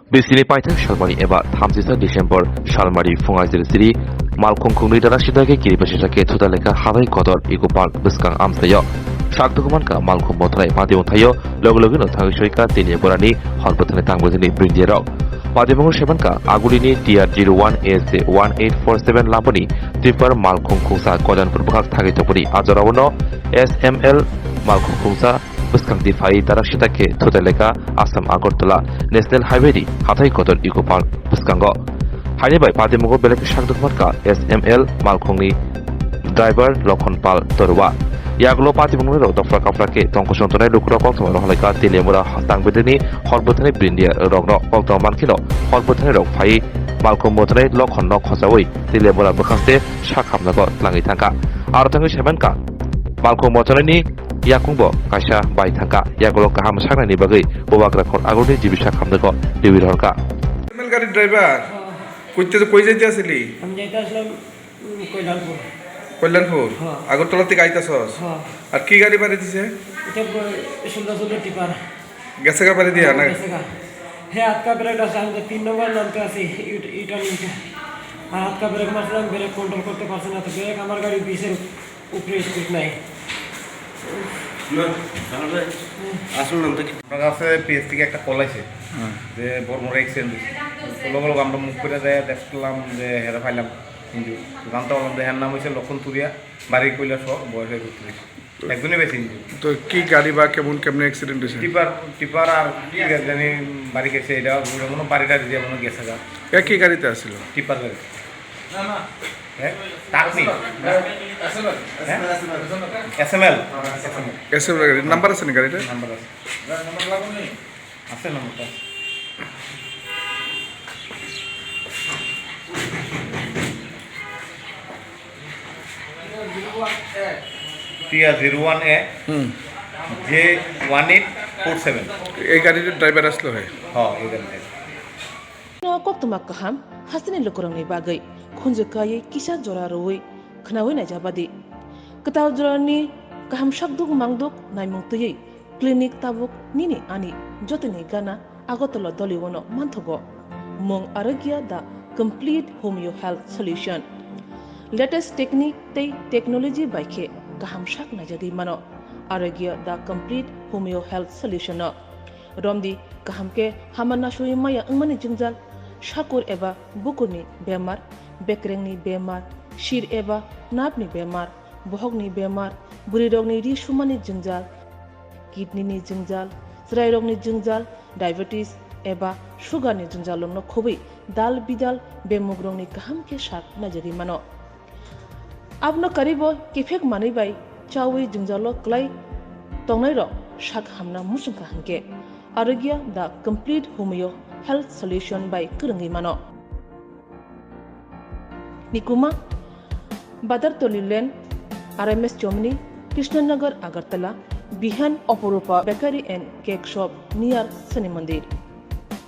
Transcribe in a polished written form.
बिसिनि पाइथां सालमारि एबा 30 डिसेम्बर सालमारि फुङा जिरिसिरि मालखंखुंनि दाना सिदागे गिरिबासिसाके थुदालेखा हाबाय कदर इको पार्क बिस्कां आमसायो साकदुगमानका मालखं बथराय पादियाव थायो लोगो थाङै सयका तिनि बोरानि हरबथाने थांबोजनि ब्रिन्दियाराव पादिमंगल सेबानका आगुलिनि TR01 AC 1847 लाबोनि टिपार मालखंखुंसा कजानपुर बखाक थागै तपरि आजरावनो SML मालखंखुंसा बिस्कांदि फाइ दारा सिदाके थुदालेखा आसाम आगरतला नेशनेल हाइवे दी हाथाई कदर इको पार्क बिस्कांगो हाइबाय पादिमंगल बेलेग साकदुगमानका SML मालखंनि ड्राइवर लखन पाल तरुवा यागलो पादिमंगल दफ्रा काफ्राके तंकसंतनाय लुकुरा कक्तमा रहलायका तेलेमुरा हस्तांबेदनि हरबथानि ब्रिन्दिया रग्न कक्तमा मानखिनो हरबथानि रग फाइ मालखं बथनाय लखन न खसावै तेलेमुरा बखास्ते साखामनागो लाङै थांका आरो थाङै सेबानका मालखं बथनायनि याकुंबो कायसा बाय थांका यागलो गाहाम सागनायनि बागै बबाग्रा खर आगुनि जिबिसा खामनागो दिबिर हरका मेल गाड़ी ड्राइवर কই যাইতে আসলি আমি যাইতে আসলাম কল্যাণপুর। কল্যাণপুর আগরতলা থেকে আইতাছস আর কি গাড়ি পারে দিছে এটা সুন্দর সুন্দর টিপার গেছে গা পারে দিয়া না হ্যাঁ হাত কা ব্রেক আছে আমি 3 নম্বর নামতে আছি ইটালিতে আর হাত কা ব্রেক মারলাম ব্রেক কন্ট্রোল করতে পারছি না তো ব্রেক আমার গাড়ি 20 এর উপরে স্পিড নাই আসলে নাম তো কি আপনার কাছে পিএস থেকে একটা কল আছে যে বড় এক্সিডেন্ট লোক আমরা মুখ করে যায় দেখলাম যে হেরা ফাইলাম কিন্তু জানতে পারলাম যে এর নাম হয়েছে লক্ষণ তুরিয়া বাড়ি কইলা সহ বয়স হয়ে ঘুরতে একজনই বেশি তো কি গাড়ি বা কেমন অ্যাক্সিডেন্ট হয়েছে টিপার আর কি জানি বাড়ি গেছে এটা কোনো বাড়িটা দিয়ে মনে গেছে গা একই গাড়িতে আসছিল টিপার গাড়ি হ্যাঁ টাকনি এসএমএল এসএমএল গাড়ি নাম্বার আছে না গাড়িটা নাম্বার আছে আছে নাম্বারটা TR01A J1847 এই গাড়ির ড্রাইভার আসলো হয় হ্যাঁ এই গাড়িটা Koktuma kaham hasini lukurangni bagai khunjukai kisa jora roi khnawi na jabadi ketaw jorani kaham shakduk mangduk naimungtui clinic tabuk nini ani jotini gana agotolo doliwono manthogo mong arogya da complete homeo health solution latest technique tei technology baikhe kaham shak na jadi mano arogya da complete homeo health solution romdi kahamke hamana shui maya angmani jingjal shakur eba bukurni bemar bekrengni bemar shir eba napni bemar bohogni bemar buri rogni ri shumani jingjal kidney ni jingjal srai rogni jingjal diabetes eba sugar ni jingjal no khobai dal bidal bemugrongni kaham ke shak najari mano abno karibo kifek mani bai chawi jingjalo klai tongnai ro shak hamna musungka hanke arogya the complete homeo health solution by Kurangi Mano Nikuma Badar Tolilen RMS Chomni Krishnanagar Agartala Bihan Oporupa Bakery and Cake Shop near Sani Mandir